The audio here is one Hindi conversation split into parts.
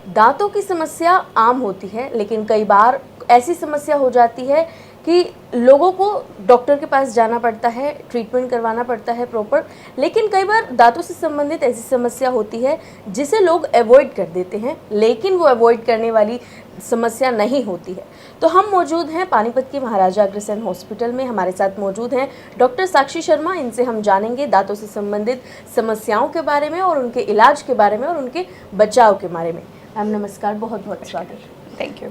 दांतों की समस्या आम होती है, लेकिन कई बार ऐसी समस्या हो जाती है कि लोगों को डॉक्टर के पास जाना पड़ता है, ट्रीटमेंट करवाना पड़ता है प्रॉपर। लेकिन कई बार दांतों से संबंधित ऐसी समस्या होती है जिसे लोग अवॉइड कर देते हैं, लेकिन वो अवॉइड करने वाली समस्या नहीं होती है। तो हम मौजूद हैं पानीपत के महाराजा अग्रसेन हॉस्पिटल में। हमारे साथ मौजूद हैं डॉक्टर साक्षी शर्मा। इनसे हम जानेंगे दांतों से संबंधित समस्याओं के बारे में और उनके इलाज के बारे में और उनके बचाव के बारे में। मैम नमस्कार, बहुत बहुत स्वागत। Thank you.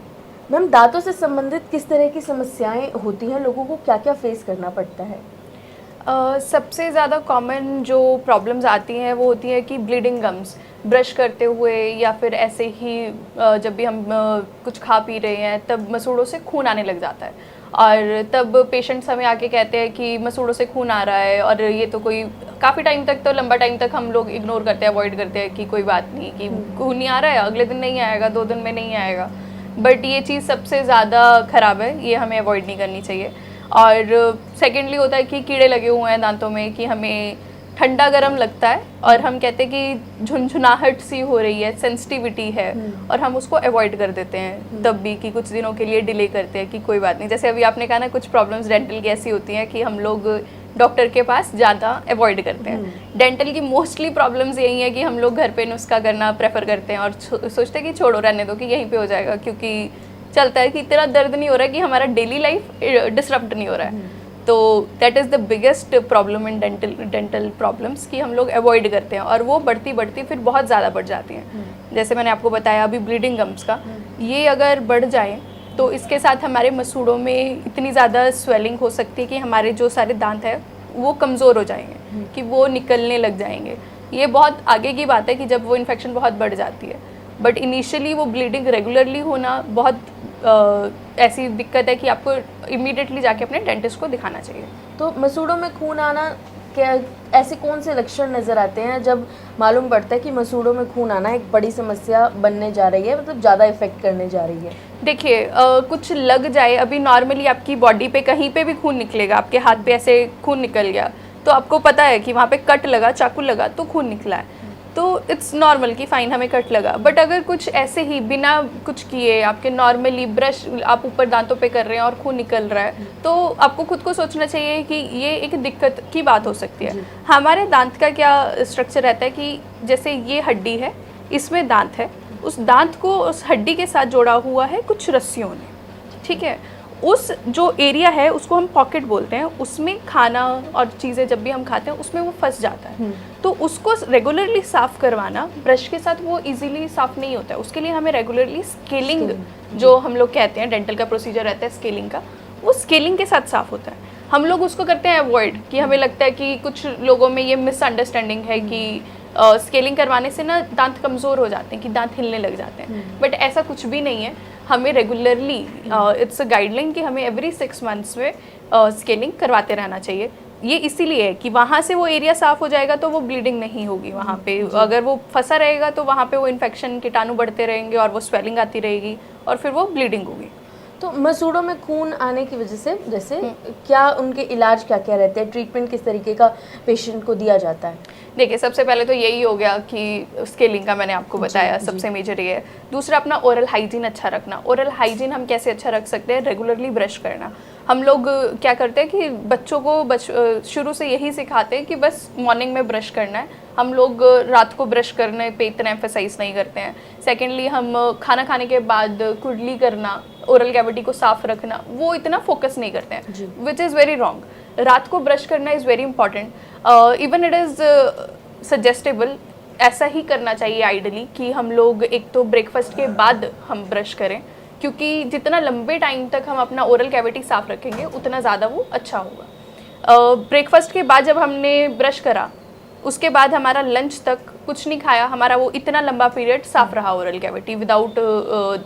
मैम, दांतों से संबंधित किस तरह की समस्याएं होती हैं, लोगों को क्या क्या फेस करना पड़ता है? सबसे ज़्यादा कॉमन जो प्रॉब्लम्स आती हैं वो होती है कि ब्लीडिंग गम्स, ब्रश करते हुए या फिर ऐसे ही जब भी हम कुछ खा पी रहे हैं तब मसूड़ों से खून आने लग जाता है, और तब पेशेंट्स हमें आके कहते हैं कि मसूड़ों से खून आ रहा है। और ये तो कोई काफ़ी टाइम तक, तो लंबा टाइम तक हम लोग इग्नोर करते हैं, अवॉइड करते हैं कि कोई बात नहीं, कि खून नहीं आ रहा है, अगले दिन नहीं आएगा, 2 दिन में नहीं आएगा। बट ये चीज़ सबसे ज़्यादा ख़राब है, ये हमें अवॉइड नहीं करनी चाहिए। और सेकेंडली होता है कि कीड़े लगे हुए हैं दांतों में, कि हमें ठंडा गर्म लगता है और हम कहते हैं कि झुनझुनाहट सी हो रही है, सेंसिटिविटी है, और हम उसको अवॉइड कर देते हैं तब भी, कि कुछ दिनों के लिए डिले करते हैं कि कोई बात नहीं। जैसे अभी आपने कहा ना, कुछ प्रॉब्लम्स डेंटल की ऐसी होती हैं कि हम लोग डॉक्टर के पास ज़्यादा अवॉइड करते हैं। डेंटल की मोस्टली प्रॉब्लम्स यही है कि हम लोग घर पे नुस्खा करना प्रेफर करते हैं और सोचते हैं कि छोड़ो, रहने दो, कि यहीं पे हो जाएगा, क्योंकि चलता है कि इतना दर्द नहीं हो रहा है कि हमारा डेली लाइफ डिसरप्ट नहीं हो रहा है। तो that is the biggest problem in dental problems, कि हम लोग अवॉइड करते हैं और वो बढ़ती बढ़ती फिर बहुत ज़्यादा बढ़ जाती हैं। जैसे मैंने आपको बताया अभी ब्लीडिंग गम्स का, ये अगर बढ़ जाए तो इसके साथ हमारे मसूड़ों में इतनी ज़्यादा स्वेलिंग हो सकती है कि हमारे जो सारे दांत हैं वो कमज़ोर हो जाएंगे, कि वो निकलने लग जाएंगे। ये बहुत आगे की बात है कि जब वो इन्फेक्शन बहुत बढ़ जाती है। बट इनिशियली वो ब्लीडिंग रेगुलरली होना बहुत ऐसी दिक्कत है कि आपको इमीडिएटली जाके अपने डेंटिस्ट को दिखाना चाहिए। तो मसूड़ों में खून आना, क्या ऐसे कौन से लक्षण नज़र आते हैं जब मालूम पड़ता है कि मसूड़ों में खून आना एक बड़ी समस्या बनने जा रही है, मतलब ज़्यादा इफेक्ट करने जा रही है? देखिए, कुछ लग जाए, अभी नॉर्मली आपकी बॉडी पे कहीं पे भी खून निकलेगा, आपके हाथ पे ऐसे खून निकल गया तो आपको पता है कि वहाँ पे कट लगा, चाकू लगा तो खून निकला है, तो इट्स नॉर्मल कि फ़ाइन, हमें कट लगा। बट अगर कुछ ऐसे ही बिना कुछ किए आपके नॉर्मली ब्रश आप ऊपर दांतों पे कर रहे हैं और खून निकल रहा है, तो आपको खुद को सोचना चाहिए कि ये एक दिक्कत की बात हो सकती है। हमारे दांत का क्या स्ट्रक्चर रहता है कि जैसे ये हड्डी है, इसमें दांत है, उस दांत को उस हड्डी के साथ जोड़ा हुआ है कुछ रस्सियों ने, ठीक है। उस जो एरिया है उसको हम पॉकेट बोलते हैं, उसमें खाना और चीज़ें जब भी हम खाते हैं उसमें वो फंस जाता है। तो उसको रेगुलरली साफ़ करवाना, ब्रश के साथ वो इजीली साफ़ नहीं होता है, उसके लिए हमें रेगुलरली स्केलिंग, जो हम लोग कहते हैं डेंटल का प्रोसीजर रहता है स्केलिंग का, वो स्केलिंग के साथ साफ़ होता है। हम लोग उसको करते हैं अवॉइड, कि हमें लगता है कि कुछ लोगों में ये मिसअंडरस्टैंडिंग है कि स्केलिंग करवाने से ना दांत कमज़ोर हो जाते हैं, कि दांत हिलने लग जाते हैं। बट ऐसा कुछ भी नहीं है। हमें रेगुलरली, इट्स अ गाइडलाइन कि हमें एवरी 6 मंथ्स में स्केलिंग करवाते रहना चाहिए। ये इसीलिए है कि वहाँ से वो एरिया साफ़ हो जाएगा तो वो ब्लीडिंग नहीं होगी वहाँ पे। अगर वो फंसा रहेगा तो वहाँ पे वो इन्फेक्शन, कीटाणु बढ़ते रहेंगे और वो स्वेलिंग आती रहेगी और फिर वो ब्लीडिंग होगी। तो मसूड़ों में खून आने की वजह से जैसे क्या उनके इलाज क्या क्या रहते हैं, ट्रीटमेंट किस तरीके का पेशेंट को दिया जाता है? देखिए, सबसे पहले तो यही हो गया कि स्केलिंग का मैंने आपको बताया, सबसे मेजर ये है। दूसरा, अपना ओरल हाइजीन अच्छा रखना। ओरल हाइजीन हम कैसे अच्छा रख सकते हैं? रेगुलरली ब्रश करना। हम लोग क्या करते हैं कि बच्चों को शुरू से यही सिखाते हैं कि बस मॉर्निंग में ब्रश करना है। हम लोग रात को ब्रश करने पे इतना एम्फेसाइज नहीं करते हैं। सेकेंडली, हम खाना खाने के बाद कुर्ली करना, ओरल कैविटी को साफ रखना, वो इतना फोकस नहीं करते हैं, विच इज़ वेरी रॉन्ग। रात को ब्रश करना is very important. Even it is suggestible, ऐसा ही करना चाहिए आइडली, कि हम लोग एक तो ब्रेकफास्ट के बाद हम ब्रश करें, क्योंकि जितना लंबे टाइम तक हम अपना ओरल कैविटी साफ रखेंगे उतना ज़्यादा वो अच्छा होगा। ब्रेकफास्ट के बाद जब हमने ब्रश करा, उसके बाद हमारा लंच तक कुछ नहीं खाया, हमारा वो इतना लंबा पीरियड साफ रहा oral cavity without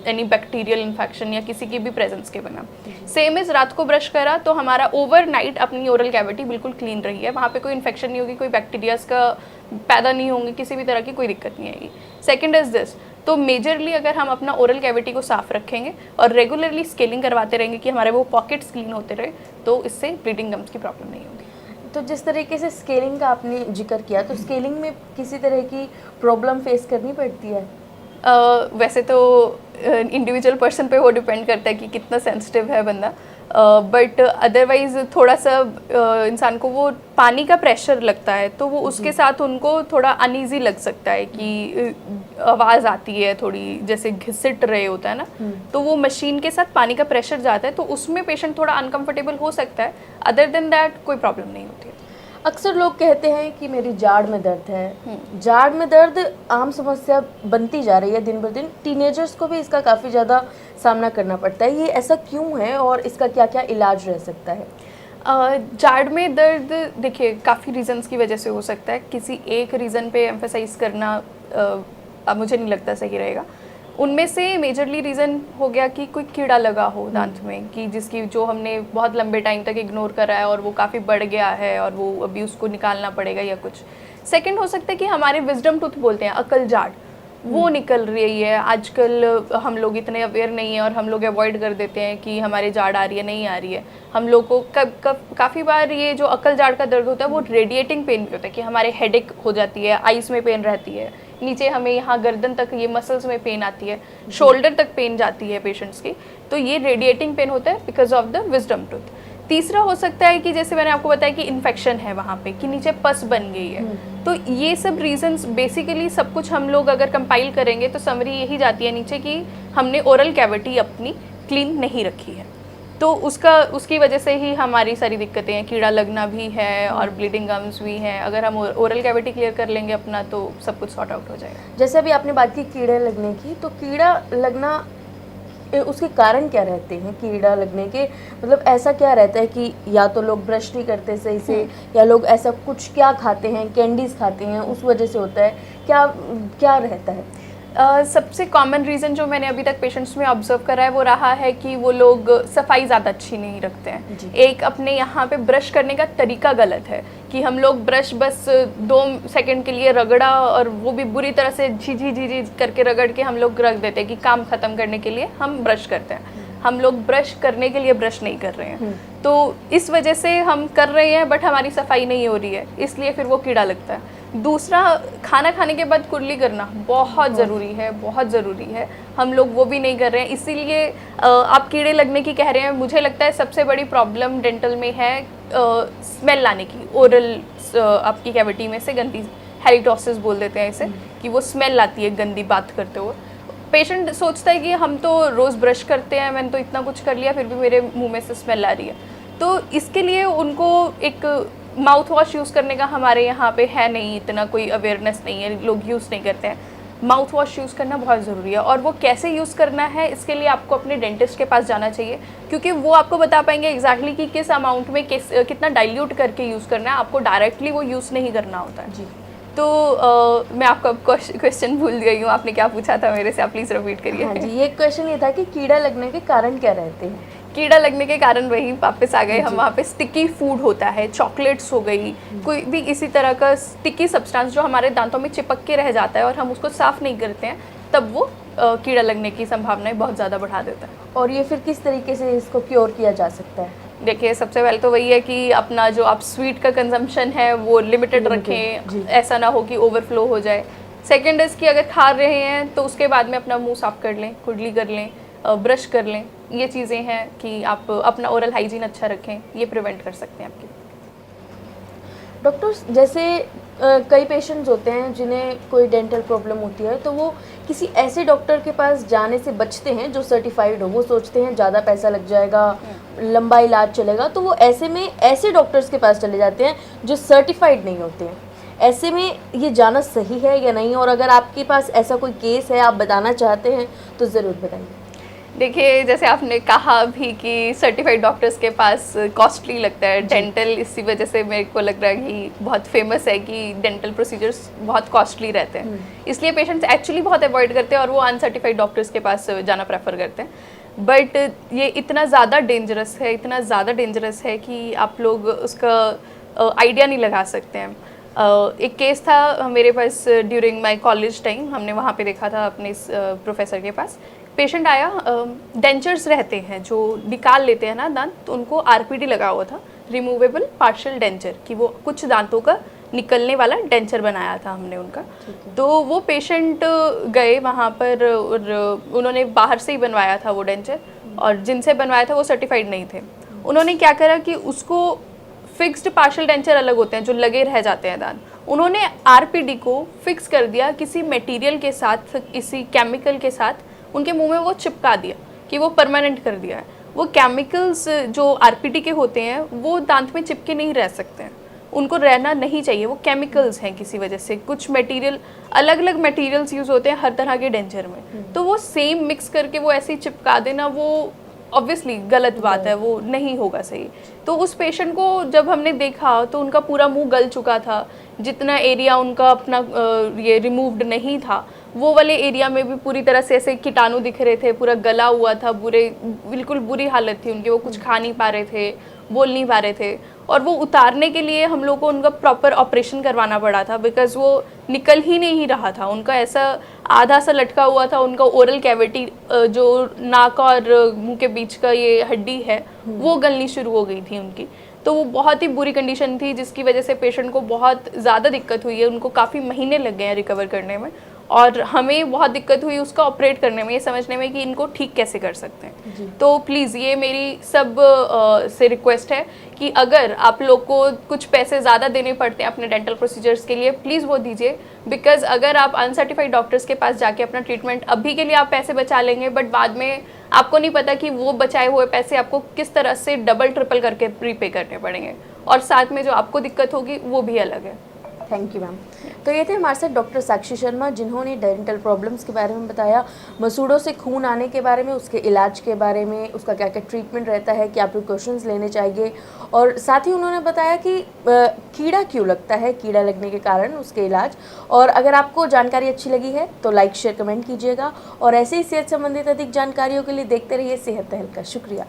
any bacterial infection या किसी की भी प्रेजेंस के बिना। सेम इज रात को ब्रश करा तो हमारा ओवरनाइट अपनी ओरल कैविटी बिल्कुल क्लीन रही है, वहाँ पे कोई इन्फेक्शन नहीं होगी, कोई बैक्टीरियाज का पैदा नहीं होंगे, किसी भी तरह की कोई दिक्कत नहीं आएगी। सेकेंड इज दिस, तो मेजरली अगर हम अपना ओरल कैविटी को साफ रखेंगे और रेगुलरली स्केलिंग करवाते रहेंगे कि हमारे वो पॉकेट्स क्लीन होते रहे, तो इससे ब्लीडिंग गम्स की प्रॉब्लम नहीं होगी। तो जिस तरीके से स्केलिंग का आपने जिक्र किया, तो स्केलिंग में किसी तरह की प्रॉब्लम फेस करनी पड़ती है? वैसे तो इंडिविजुअल पर्सन पे वो डिपेंड करता है कि कितना सेंसिटिव है बंदा, बट अदरवाइज थोड़ा सा इंसान को वो पानी का प्रेशर लगता है तो वो उसके साथ उनको थोड़ा अनईजी लग सकता है कि आवाज़ आती है थोड़ी, जैसे घिसिट रहे होता है ना, तो वो मशीन के साथ पानी का प्रेशर जाता है तो उसमें पेशेंट थोड़ा अनकंफर्टेबल हो सकता है। अदर देन दैट कोई प्रॉब्लम नहीं होती है। अक्सर लोग कहते हैं कि मेरी जाड़ में दर्द है। जाड़ में दर्द आम समस्या बनती जा रही है दिन ब दिन, टीनेजर्स को भी इसका काफ़ी ज़्यादा सामना करना पड़ता है। ये ऐसा क्यों है और इसका क्या क्या इलाज रह सकता है? जाड़ में दर्द देखिए काफ़ी रीजंस की वजह से हो सकता है, किसी एक रीज़न पे एम्फेसाइज करना अब मुझे नहीं लगता सही रहेगा। उनमें से मेजरली रीज़न हो गया कि कोई कीड़ा लगा हो दांत में, कि जिसकी जो हमने बहुत लंबे टाइम तक इग्नोर करा है और वो काफ़ी बढ़ गया है और वो अभी उसको निकालना पड़ेगा या कुछ। सेकंड हो सकता है कि हमारे विजडम टूथ बोलते हैं, अकल जाड़, वो निकल रही है। आजकल हम लोग इतने अवेयर नहीं है और हम लोग अवॉइड कर देते हैं कि हमारे जाड़ आ रही है नहीं आ रही है। हम लोग को काफ़ी बार ये जो अकल जाड़ का दर्द होता है वो रेडिएटिंग पेन भी होता है कि हमारे हेडेक हो जाती है, आइज़ में पेन रहती है, नीचे हमें यहाँ गर्दन तक ये मसल्स में पेन आती है, शोल्डर तक पेन जाती है पेशेंट्स की, तो ये रेडिएटिंग पेन होता है because of the wisdom tooth. तीसरा हो सकता है कि जैसे मैंने आपको बताया कि इन्फेक्शन है वहाँ पे, कि नीचे पस बन गई है। तो ये सब रीजंस बेसिकली सब कुछ हम लोग अगर कंपाइल करेंगे तो समरी यही जाती है नीचे कि हमने ओरल कैविटी अपनी क्लीन नहीं रखी है, तो उसकी वजह से ही हमारी सारी दिक्कतें हैं। कीड़ा लगना भी है और ब्लीडिंग गम्स भी हैं। अगर हम ओरल कैविटी क्लियर कर लेंगे अपना तो सब कुछ सॉर्ट आउट हो जाएगा। जैसे अभी आपने बात की कीड़े लगने की, तो कीड़ा लगना उसके कारण क्या रहते हैं? कीड़ा लगने के मतलब ऐसा क्या रहता है कि या तो लोग ब्रश नहीं करते सही से, या लोग ऐसा कुछ क्या खाते हैं, कैंडीज खाते हैं, उस वजह से होता है, क्या क्या रहता है? सबसे कॉमन रीज़न जो मैंने अभी तक पेशेंट्स में ऑब्जर्व करा है वो रहा है कि वो लोग सफाई ज़्यादा अच्छी नहीं रखते हैं। एक अपने यहाँ पे ब्रश करने का तरीका गलत है कि हम लोग ब्रश बस 2 सेकंड के लिए रगड़ा और वो भी बुरी तरह से झी करके रगड़ के हम लोग रख देते हैं कि काम ख़त्म करने के लिए हम ब्रश करते हैं। हम लोग ब्रश करने के लिए ब्रश नहीं कर रहे हैं, तो इस वजह से हम कर रहे हैं बट हमारी सफाई नहीं हो रही है, इसलिए फिर वो कीड़ा लगता है। दूसरा, खाना खाने के बाद कुर्ली करना बहुत ज़रूरी है, बहुत ज़रूरी है। हम लोग वो भी नहीं कर रहे हैं, इसीलिए आप कीड़े लगने की कह रहे हैं। मुझे लगता है सबसे बड़ी प्रॉब्लम डेंटल में है स्मेल लाने की, ओरल आपकी कैविटी में से गंदी, हैलिटोसिस बोल देते हैं इसे, कि वो स्मेल आती है गंदी बात करते हुए। पेशेंट सोचता है कि हम तो रोज़ ब्रश करते हैं, मैंने तो इतना कुछ कर लिया फिर भी मेरे मुंह में से स्मेल आ रही है। तो इसके लिए उनको एक माउथ वॉश यूज़ करने का हमारे यहाँ पे है नहीं, इतना कोई अवेयरनेस नहीं है, लोग यूज़ नहीं करते हैं। माउथ वॉश यूज़ करना बहुत ज़रूरी है, और वो कैसे यूज़ करना है इसके लिए आपको अपने डेंटिस्ट के पास जाना चाहिए, क्योंकि वो आपको बता पाएंगे एग्जैक्टली कि किस अमाउंट में कितना डाइल्यूट करके यूज़ करना है। आपको डायरेक्टली वो यूज़ नहीं करना होता है। जी। तो मैं आपका क्वेश्चन भूल गई हूँ, आपने क्या पूछा था मेरे से, आप प्लीज़ रिपीट करिए। हाँ जी, ये क्वेश्चन ये था कि कीड़ा लगने के कारण क्या रहते हैं? कीड़ा लगने के कारण वही वापस आ गए हम, वहाँ पे स्टिकी फूड होता है, चॉकलेट्स हो गई, कोई भी इसी तरह का स्टिकी सब्सटेंस जो हमारे दांतों में चिपक के रह जाता है और हम उसको साफ़ नहीं करते हैं, तब वो कीड़ा लगने की संभावनाएं बहुत ज़्यादा बढ़ा देता है। और ये फिर किस तरीके से इसको क्योर किया जा सकता है? देखिए, सबसे पहले तो वही है कि अपना जो आप स्वीट का कंजम्पशन है वो लिमिटेड रखें, ऐसा ना हो कि ओवरफ्लो हो जाए। सेकेंड इज़ कि अगर खा रहे हैं तो उसके बाद में अपना मुंह साफ कर लें, कुंडली कर लें, ब्रश कर लें। ये चीज़ें हैं कि आप अपना ओरल हाइजीन अच्छा रखें, ये प्रिवेंट कर सकते हैं आपकी। डॉक्टर्स, जैसे कई पेशेंट्स होते हैं जिन्हें कोई डेंटल प्रॉब्लम होती है, तो वो किसी ऐसे डॉक्टर के पास जाने से बचते हैं जो सर्टिफाइड हो। वो सोचते हैं ज़्यादा पैसा लग जाएगा, लंबा इलाज चलेगा, तो वो ऐसे में ऐसे डॉक्टर्स के पास चले जाते हैं जो सर्टिफाइड नहीं होते हैं। ऐसे में ये जाना सही है या नहीं? और अगर आपके पास ऐसा कोई केस है, आप बताना चाहते हैं, तो ज़रूर बताइए। देखिए, जैसे आपने कहा भी कि सर्टिफाइड डॉक्टर्स के पास कॉस्टली लगता है डेंटल, इसी वजह से मेरे को लग रहा है कि बहुत फेमस है कि डेंटल प्रोसीजर्स बहुत कॉस्टली रहते हैं, इसलिए पेशेंट्स एक्चुअली बहुत अवॉइड करते हैं और वो अनसर्टिफाइड डॉक्टर्स के पास जाना प्रेफर करते हैं। बट ये इतना ज़्यादा डेंजरस है, इतना ज़्यादा डेंजरस है कि आप लोग उसका आइडिया नहीं लगा सकते हैं। एक केस था मेरे पास ड्यूरिंग माय कॉलेज टाइम, हमने वहाँ पे देखा था अपने प्रोफेसर के पास। पेशेंट आया, डेंचर्स रहते हैं जो निकाल लेते हैं ना दांत, तो उनको आरपीडी लगा हुआ था, रिमूवेबल पार्शियल डेंचर, कि वो कुछ दांतों का निकलने वाला डेंचर बनाया था हमने उनका। तो वो पेशेंट गए वहाँ पर और उन्होंने बाहर से ही बनवाया था वो डेंचर, और जिनसे बनवाया था वो सर्टिफाइड नहीं थे। उन्होंने क्या करा कि उसको फिक्स्ड पार्शियल डेंचर अलग होते हैं जो लगे रह जाते हैं दांत, उन्होंने आरपीडी को फिक्स कर दिया किसी मटेरियल के साथ, किसी केमिकल के साथ उनके मुंह में वो चिपका दिया कि वो परमानेंट कर दिया है। वो केमिकल्स जो आरपीडी के होते हैं वो दांत में चिपके नहीं रह सकते हैं, उनको रहना नहीं चाहिए, वो केमिकल्स हैं किसी वजह से। कुछ मटेरियल, अलग अलग मटेरियल्स यूज़ होते हैं हर तरह के डेंचर में, तो वो सेम मिक्स करके वो ऐसे ही चिपका देना, वो ऑब्वियसली गलत बात है, वो नहीं होगा सही। तो उस पेशेंट को जब हमने देखा तो उनका पूरा मुंह गल चुका था, जितना एरिया उनका अपना ये रिमूव्ड नहीं था वो वाले एरिया में भी पूरी तरह से ऐसे कीटाणु दिख रहे थे, पूरा गला हुआ था, बिल्कुल बुरी हालत थी उनकी, वो कुछ खा नहीं पा रहे थे, बोल नहीं पा रहे थे। और वो उतारने के लिए हम लोग को उनका प्रॉपर ऑपरेशन करवाना पड़ा था, बिकॉज वो निकल ही नहीं रहा था, उनका ऐसा आधा सा लटका हुआ था। उनका ओरल कैविटी जो नाक और मुंह के बीच का ये हड्डी है वो गलनी शुरू हो गई थी उनकी। तो वो बहुत ही बुरी कंडीशन थी, जिसकी वजह से पेशेंट को बहुत ज़्यादा दिक्कत हुई है, उनको काफ़ी महीने लग गए हैं रिकवर करने में, और हमें बहुत दिक्कत हुई उसका ऑपरेट करने में, ये समझने में कि इनको ठीक कैसे कर सकते हैं। तो प्लीज़ ये मेरी सब से रिक्वेस्ट है कि अगर आप लोग को कुछ पैसे ज़्यादा देने पड़ते हैं अपने डेंटल प्रोसीजर्स के लिए, प्लीज़ वो दीजिए, बिकॉज अगर आप अनसर्टिफाइड डॉक्टर्स के पास जाके अपना ट्रीटमेंट अभी के लिए आप पैसे बचा लेंगे, बट बाद में आपको नहीं पता कि वो बचाए हुए पैसे आपको किस तरह से डबल ट्रिपल करके प्रीपे करने पड़ेंगे, और साथ में जो आपको दिक्कत होगी वो भी अलग है। Thank you ma'am. तो ये थे हमारे साथ डॉक्टर साक्षी शर्मा, जिन्होंने डेंटल प्रॉब्लम्स के बारे में बताया, मसूड़ों से खून आने के बारे में, उसके इलाज के बारे में, उसका क्या क्या ट्रीटमेंट रहता है, क्या प्रिकॉशंस लेने चाहिए, और साथ ही उन्होंने बताया कि कीड़ा क्यों लगता है, कीड़ा लगने के कारण उसके इलाज। और अगर आपको जानकारी अच्छी लगी है तो लाइक शेयर कमेंट कीजिएगा, और ऐसे ही सेहत संबंधित अधिक जानकारियों के लिए देखते रहिए सेहत तहलका। शुक्रिया।